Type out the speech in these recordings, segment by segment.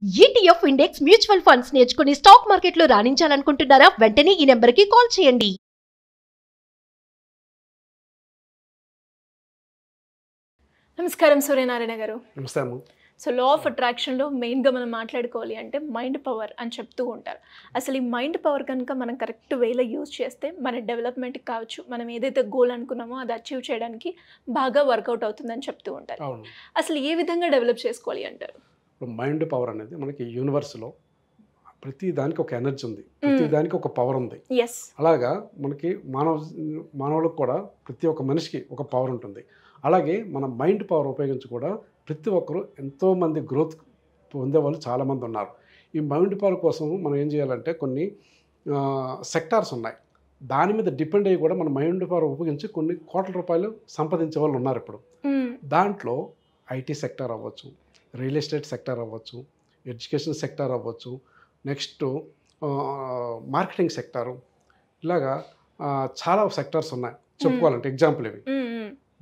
ETF index mutual funds నేర్చుకుని stock మార్కెట్లో రాణించాలనుకుంటున్నారా? వెంటనే ఈ నెంబర్కి కాల్ చేయండి. నమస్కారం సూర్యనారాయణ గారు. నమస్తే అమ్మ. సో లా ఆఫ్ అట్రాక్షన్లో మెయిన్గా మనం మాట్లాడుకోవాలి అంటే మైండ్ పవర్ అని చెప్తూ ఉంటారు. అసలు ఈ మైండ్ పవర్ కనుక మనం కరెక్ట్ వేలో యూజ్ చేస్తే మన డెవలప్మెంట్కి కావచ్చు, మనం ఏదైతే గోల్ అనుకున్నామో అది అచీవ్ చేయడానికి బాగా వర్కౌట్ అవుతుందని చెప్తూ ఉంటారు. అవును. అసలు ఏ విధంగా డెవలప్ చేసుకోవాలి అంటారు? ఇప్పుడు మైండ్ పవర్ అనేది మనకి యూనివర్స్లో ప్రతి దానికి ఒక ఎనర్జీ ఉంది, ప్రతి దానికి ఒక పవర్ ఉంది. ఎస్, అలాగా మనకి మానవులకు కూడా ప్రతి ఒక్క మనిషికి ఒక పవర్ ఉంటుంది. అలాగే మన మైండ్ పవర్ ఉపయోగించి కూడా ప్రతి ఒక్కరు ఎంతోమంది గ్రోత్ పొందే వాళ్ళు చాలామంది ఉన్నారు. ఈ మైండ్ పవర్ కోసం మనం ఏం చేయాలంటే కొన్ని సెక్టార్స్ ఉన్నాయి. దాని మీద డిపెండ్ అయ్యి కూడా మన మైండ్ పవర్ ఉపయోగించి కొన్ని కోట్ల రూపాయలు సంపాదించే వాళ్ళు ఉన్నారు. ఇప్పుడు దాంట్లో ఐటీ సెక్టార్ అవ్వచ్చు, రియల్ ఎస్టేట్ సెక్టార్ అవ్వచ్చు, ఎడ్యుకేషన్ సెక్టార్ అవ్వచ్చు, నెక్స్ట్ మార్కెటింగ్ సెక్టారు, ఇలాగా చాలా సెక్టార్స్ ఉన్నాయి చెప్పుకోవాలంటే. ఎగ్జాంపుల్ ఇవి.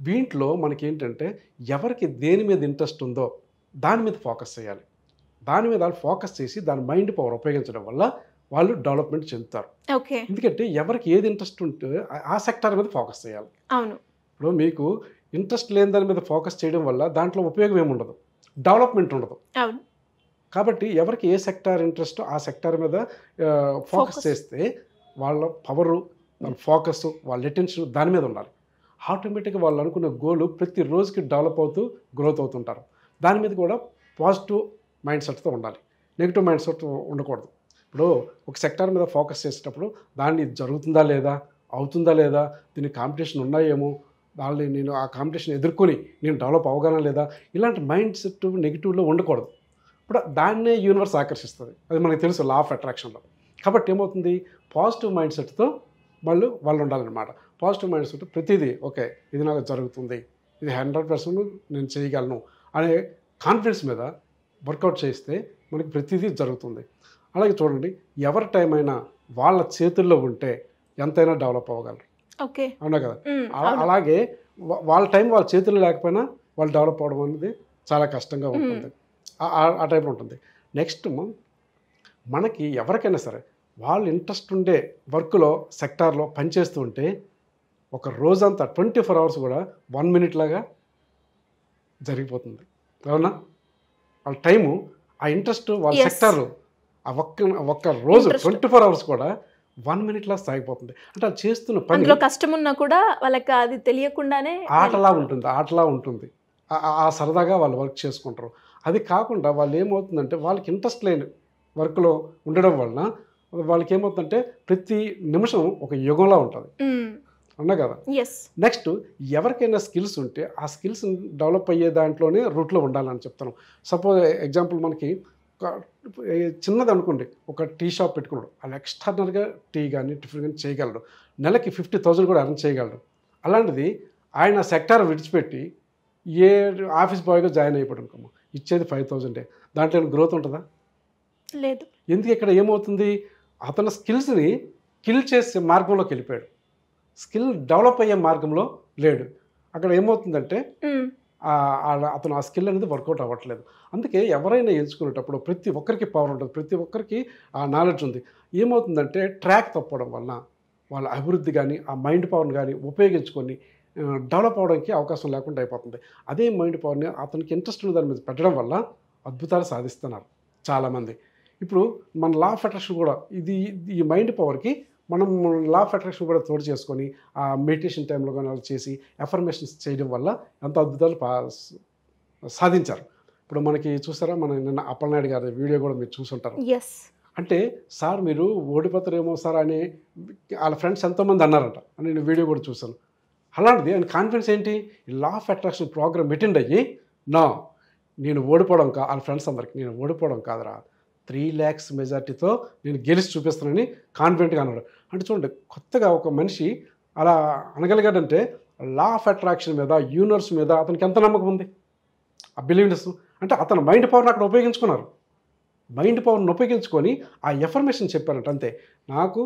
వీటిలో మనకి ఏంటంటే ఎవరికి దేని మీద ఇంట్రెస్ట్ ఉందో దాని మీద ఫోకస్ చేయాలి. దాని మీద ఫోకస్ చేసి దాని మైండ్ పవర్ ఉపయోగించడం వల్ల వాళ్ళు డెవలప్మెంట్ చెందుతారు. ఓకే. ఎందుకంటే ఎవరికి ఏది ఇంట్రెస్ట్ ఉంటే ఆ సెక్టార్ మీద ఫోకస్ చేయాలి. అవును. ఇప్పుడు మీకు ఇంట్రెస్ట్ లేని దాని మీద ఫోకస్ చేయడం వల్ల దాంట్లో ఉపయోగం ఏమి ఉండదు, డెవలప్మెంట్ ఉండదు. అవును. కాబట్టి ఎవరికి ఏ సెక్టార్ ఇంట్రెస్ట్ ఆ సెక్టార్ మీద ఫోకస్ చేస్తే వాళ్ళ పవరు, వాళ్ళ ఫోకస్, వాళ్ళ అటెన్షన్ దాని మీద ఉండాలి. ఆటోమేటిక్గా వాళ్ళు అనుకున్న గోల్ ప్రతి రోజుకి డెవలప్ అవుతూ గ్రోత్ అవుతుంటారు. దాని మీద కూడా పాజిటివ్ మైండ్ సెట్తో ఉండాలి, నెగిటివ్ మైండ్ సెట్ ఉండకూడదు. ఇప్పుడు ఒక సెక్టార్ మీద ఫోకస్ చేసేటప్పుడు దాన్ని జరుగుతుందా లేదా, అవుతుందా లేదా, దీనికి కాంపిటీషన్ ఉన్నాయేమో, దాన్ని నేను ఆ కాంపిటీషన్ ఎదుర్కొని నేను డెవలప్ అవ్వగలను లేదా, ఇలాంటి మైండ్ సెట్ నెగిటివ్లో ఉండకూడదు. ఇప్పుడు దాన్నే యూనివర్స్ ఆకర్షిస్తుంది. అది మనకు తెలుసు లా ఆఫ్ అట్రాక్షన్లో. కాబట్టి ఏమవుతుంది, పాజిటివ్ మైండ్ సెట్తో వాళ్ళు ఉండాలన్నమాట. పాజిటివ్ మైండ్ సెట్ ప్రతిదీ ఓకే, ఇది నాకు జరుగుతుంది, ఇది 100% నేను చేయగలను అనే కాన్ఫిడెన్స్ మీద వర్కౌట్ చేస్తే మనకి ప్రతిదీ జరుగుతుంది. అలాగే చూడండి, ఎవరి టైం అయినా వాళ్ళ చేతుల్లో ఉంటే ఎంతైనా డెవలప్ అవ్వగలరు. ఓకే. అవునా కదా? అలాగే వాళ్ళ టైం వాళ్ళ చేతుల్లో లేకపోయినా వాళ్ళు డెవలప్ అవ్వడం అనేది చాలా కష్టంగా ఉంటుంది. ఆ టైప్లో ఉంటుంది. నెక్స్ట్ మనకి ఎవరికైనా సరే వాళ్ళు ఇంట్రెస్ట్ ఉండే వర్క్లో సెక్టార్లో పనిచేస్తూ ఉంటే ఒక రోజంతా 24 hours కూడా 1 minute లాగా జరిగిపోతుంది. అవునా? వాళ్ళ టైము, ఆ ఇంట్రెస్ట్, వాళ్ళ సెక్టారు, ఆ ఒక్క రోజు 24 hours కూడా 1 minute లాగా సాగిపోతుంది. అంటే అది చేస్తున్న పని, అందులో కష్టం ఉన్నా కూడా వాళ్ళకి అది తెలియకుండానే ఆటలా ఉంటుంది. ఆ సరదాగా వాళ్ళు వర్క్ చేసుకుంటారు. అది కాకుండా వాళ్ళు ఏమవుతుందంటే వాళ్ళకి ఇంట్రెస్ట్ లేని వర్క్లో ఉండడం వలన వాళ్ళకి ఏమవుతుందంటే ప్రతి నిమిషం ఒక యుగంలా ఉంటుంది. అన్నా కదా? నెక్స్ట్ ఎవరికైనా స్కిల్స్ ఉంటే ఆ స్కిల్స్ డెవలప్ అయ్యే దాంట్లోనే రూట్లో ఉండాలని చెప్తాను. సపోజ్ ఎగ్జాంపుల్ మనకి చిన్నది అనుకోండి, ఒక టీ షాప్ పెట్టుకున్నాడు, వాళ్ళు ఎక్స్టర్నల్గా టీ కానీ టిఫిన్ కానీ చేయగలడు, నెలకి 50,000 కూడా ఎర్న్ చేయగలడు. అలాంటిది ఆయన సెక్టార్ విడిచిపెట్టి ఏ ఆఫీస్ బాయ్గా జాయిన్ అయిపోయాడు అనుకోమో, ఇచ్చేది 5,000. దాంట్లో గ్రోత్ ఉంటుందా? లేదు. ఎందుకు? ఇక్కడ ఏమవుతుంది, అతని స్కిల్స్ని కిల్ చేసే మార్గంలోకి వెళ్ళిపోయాడు, స్కిల్ డెవలప్ అయ్యే మార్గంలో లేడు. అక్కడ ఏమవుతుందంటే అతను ఆ స్కిల్ అనేది వర్కౌట్ అవ్వట్లేదు. అందుకే ఎవరైనా ఎంచుకునేటప్పుడు ప్రతి ఒక్కరికి పవర్ ఉంటుంది, ప్రతి ఒక్కరికి ఆ నాలెడ్జ్ ఉంది. ఏమవుతుందంటే ట్రాక్ తప్పడం వలన వాళ్ళ అభివృద్ధి కానీ ఆ మైండ్ పవర్ని కానీ ఉపయోగించుకొని డెవలప్ అవడానికి అవకాశం లేకుండా అయిపోతుంది. అదే మైండ్ పవర్ని అతనికి ఇంట్రెస్ట్ ఉన్న దాని మీద పెట్టడం వల్ల అద్భుతాలు సాధిస్తున్నారు చాలామంది. ఇప్పుడు మన లా ఆఫ్ అట్రాక్షన్ కూడా ఈ మైండ్ పవర్కి మనం లా ఆఫ్ అట్రాక్షన్ కూడా తోడు చేసుకొని ఆ మెడిటేషన్ టైంలో కానీ వాళ్ళు చేసి ఎఫర్మేషన్స్ చేయడం వల్ల ఎంతో అద్భుతాలు సాధించారు. ఇప్పుడు మనకి చూసారా, మన నిన్న అప్పలనాయుడు గారి వీడియో కూడా మీరు చూసుంటారు. అంటే సార్ మీరు ఓడిపోతారేమో సార్ అని వాళ్ళ ఫ్రెండ్స్ ఎంతోమంది అన్నారంట అని నేను వీడియో కూడా చూశాను. అలాంటిది ఆయన కాన్ఫిడెన్స్ ఏంటి, law of attraction programme attend అయ్యి నేను ఓడిపోవడం వాళ్ళ ఫ్రెండ్స్ అందరికి నేను ఓడిపోవడం కాదురా, 3 lakhs మెజార్టీతో నేను గెలిచి చూపిస్తానని కాన్ఫిడెంట్గా అన్నాడు. అంటే చూడండి, కొత్తగా ఒక మనిషి అలా అనగలిగాడంటే లా ఆఫ్ అట్రాక్షన్ మీద, యూనివర్స్ మీద అతనికి ఎంత నమ్మకం ఉంది, ఆ బిలీవ్నెస్. అంటే అతను మైండ్ పవర్ని అక్కడ ఉపయోగించుకున్నారు. మైండ్ పవర్ని ఉపయోగించుకొని ఆ ఎఫర్మేషన్ చెప్పారంట. అంతే, నాకు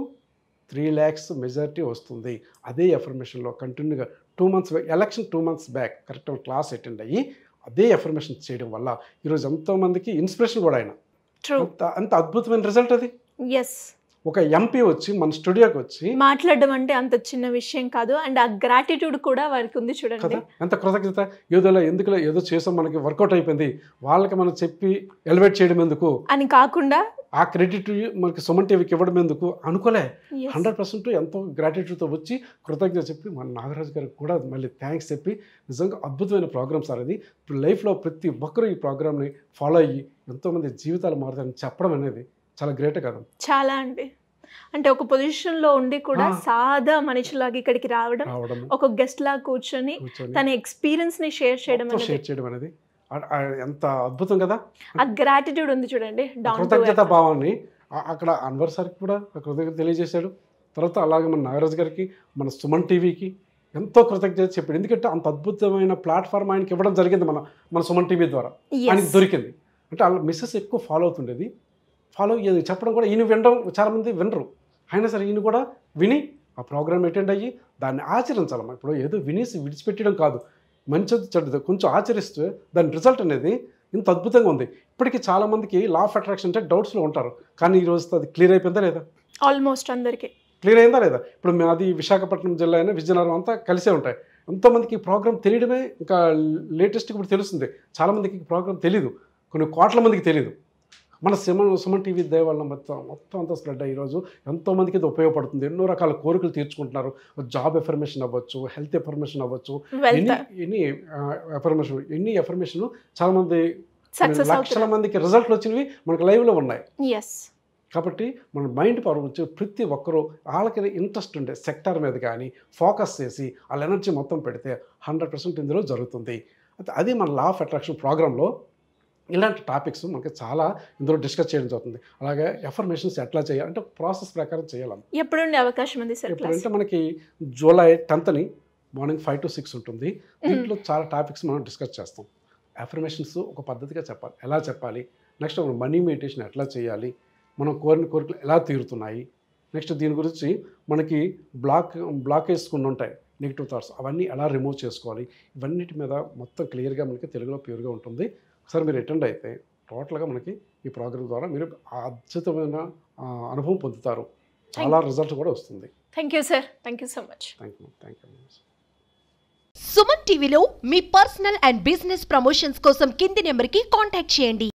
3 lakhs మెజారిటీ వస్తుంది. అదే ఎఫర్మేషన్లో కంటిన్యూగా 2 months ఎలక్షన్ 2 months బ్యాక్ కరెక్ట్గా క్లాస్ అటెండ్ అయ్యి అదే ఎఫర్మేషన్ చేయడం వల్ల ఈరోజు ఎంతోమందికి ఇన్స్పిరేషన్ కూడా ఆయన అంత అద్భుతమైన రిజల్ట్ అది. ఎస్, ఒక ఎంపీ వచ్చి మన స్టూడియోకి వచ్చి మాట్లాడడం అంటే అంత చిన్న విషయం కాదు. అండ్ ఆ గ్రాటిట్యూడ్ కూడా వారికి ఉంది చూడండి. కదా, ఎంత కృతజ్ఞత. ఎందుకులో ఏదో చేసాం, మనకి వర్కౌట్ అయిపోయింది, వాళ్ళకి మనం చెప్పి ఎలివేట్ చేయడం ఎందుకు అని కాకుండా ఆ క్రెడిట్ మనకి సుమన్ టీవీకి ఇవ్వడం ఎందుకు అనుకోలే. 100% ఎంతో గ్రాటిట్యూడ్తో వచ్చి కృతజ్ఞత చెప్పి మన నాగరాజు గారికి కూడా మళ్ళీ థ్యాంక్స్ చెప్పి, నిజంగా అద్భుతమైన ప్రోగ్రామ్ సార్ అది. ఇప్పుడు లైఫ్లో ప్రతి ఒక్కరూ ఈ ప్రోగ్రామ్ని ఫాలో అయ్యి ఎంతోమంది జీవితాలు మారుతాయని చెప్పడం అనేది చాలా గ్రేట్ కదా. చాలా అండి. అంటే ఒక పొజిషన్లో ఉండి కూడా సాదా మనిషిలాగా ఇక్కడికి రావడం, ఒక గెస్ట్ లాగా కూర్చొని తన ఎక్స్పీరియన్స్ని షేర్ చేయడం అనేది ఎంత అద్భుతం కదా. ఆ గ్రాటిట్యూడ్ ఉంది చూడండి, కృతజ్ఞత భావాన్ని అక్కడ అన్వర్ సార్కి కూడా కృతజ్ఞత తెలియజేశాడు. తర్వాత అలాగే మన నాగరాజు గారికి, మన సుమన్ టీవీకి ఎంతో కృతజ్ఞత చెప్పాడు. ఎందుకంటే అంత అద్భుతమైన ప్లాట్ఫామ్ ఆయనకి ఇవ్వడం జరిగింది మన సుమన్ టీవీ ద్వారా, ఆయనకి దొరికింది. అంటే వాళ్ళ మిస్సెస్ ఎక్కువ ఫాలో అవుతుండేది, ఫాలో అయ్యేది, చెప్పడం కూడా ఈయన వినడం చాలామంది వినరు, అయినా సరే ఈయన కూడా విని ఆ ప్రోగ్రామ్ అటెండ్ అయ్యి దాన్ని ఆచరించాలమ్మా. ఇప్పుడు ఏదో వినేసి విడిచిపెట్టడం కాదు, మంచిది చెడ్డది కొంచెం ఆచరిస్తే దాని రిజల్ట్ అనేది ఇంత అద్భుతంగా ఉంది. ఇప్పటికీ చాలామందికి లా ఆఫ్ అట్రాక్షన్ అంటే డౌట్స్లో ఉంటారు, కానీ ఈ రోజు అది క్లియర్ అయిపోయిందా లేదా? ఆల్మోస్ట్ అందరికీ క్లియర్ అయిందా లేదా? ఇప్పుడు మాది విశాఖపట్నం జిల్లా అయినా విజయనగరం అంతా కలిసే ఉంటాయి. ఎంతోమందికి ఈ ప్రోగ్రామ్ తెలియడమే ఇంకా లేటెస్ట్గా ఇప్పుడు తెలుస్తుంది. చాలామందికి ఈ ప్రోగ్రామ్ తెలీదు, కొన్ని కోట్ల మందికి తెలీదు. మన సుమన్ టీవీ దయ వల్ల మొత్తం అంతా స్ప్రెడ్ అయ్యి ఈరోజు ఎంతోమందికి ఇది ఉపయోగపడుతుంది. ఎన్నో రకాల కోరికలు తీర్చుకుంటున్నారు. జాబ్ ఎఫర్మేషన్ అవ్వచ్చు, హెల్త్ ఎఫర్మేషన్ అవ్వచ్చు, ఎన్ని ఎఫర్మేషన్ చాలామంది లక్షల మందికి రిజల్ట్లు వచ్చినవి మనకు లైవ్లో ఉన్నాయి. కాబట్టి మన మైండ్ పవర్ వచ్చి ప్రతి ఒక్కరూ వాళ్ళకి ఇంట్రెస్ట్ ఉండే సెక్టార్ మీద కానీ ఫోకస్ చేసి వాళ్ళ ఎనర్జీ మొత్తం పెడితే 100% ఇందులో జరుగుతుంది. అది మన లా ఆఫ్ అట్రాక్షన్ ప్రోగ్రాంలో ఇలాంటి టాపిక్స్ మనకి చాలా ఇందులో డిస్కస్ చేయడం జరుగుతుంది. అలాగే ఎఫర్మేషన్స్ ఎట్లా చేయాలి అంటే ప్రాసెస్ ప్రకారం చేయాలి. ఎప్పుడుండే అవకాశం ఉంది సార్? ఎప్పుడంటే మనకి జూలై 10th మార్నింగ్ 5 to 6 ఉంటుంది. దీంట్లో చాలా టాపిక్స్ మనం డిస్కస్ చేస్తాం. ఎఫర్మేషన్స్ ఒక పద్ధతిగా చెప్పాలి, ఎలా చెప్పాలి, నెక్స్ట్ మనీ మెడిటేషన్ ఎట్లా చేయాలి, మనం కోరిన కోరికలు ఎలా తీరుతున్నాయి, నెక్స్ట్ దీని గురించి మనకి బ్లాకేజ్ కొన్ని ఉంటాయి, నెగిటివ్ థాట్స్, అవన్నీ ఎలా రిమూవ్ చేసుకోవాలి, ఇవన్నిటి మీద మొత్తం క్లియర్గా మనకి తెలుగులో ప్యూర్గా ఉంటుంది. ఒకసారి మీరు అటెండ్ అయితే టోటల్గా మనకి ఈ ప్రోగ్రామ్ ద్వారా మీరు అద్భుతమైన అనుభవం పొందుతారు, చాలా రిజల్ట్ కూడా వస్తుంది. Thank you sir, thank you so much. Thank you. Suman టీవీలో మీ పర్సనల్ అండ్ బిజినెస్ ప్రమోషన్స్ కోసం కింది నెంబర్కి కాంటాక్ట్ చేయండి.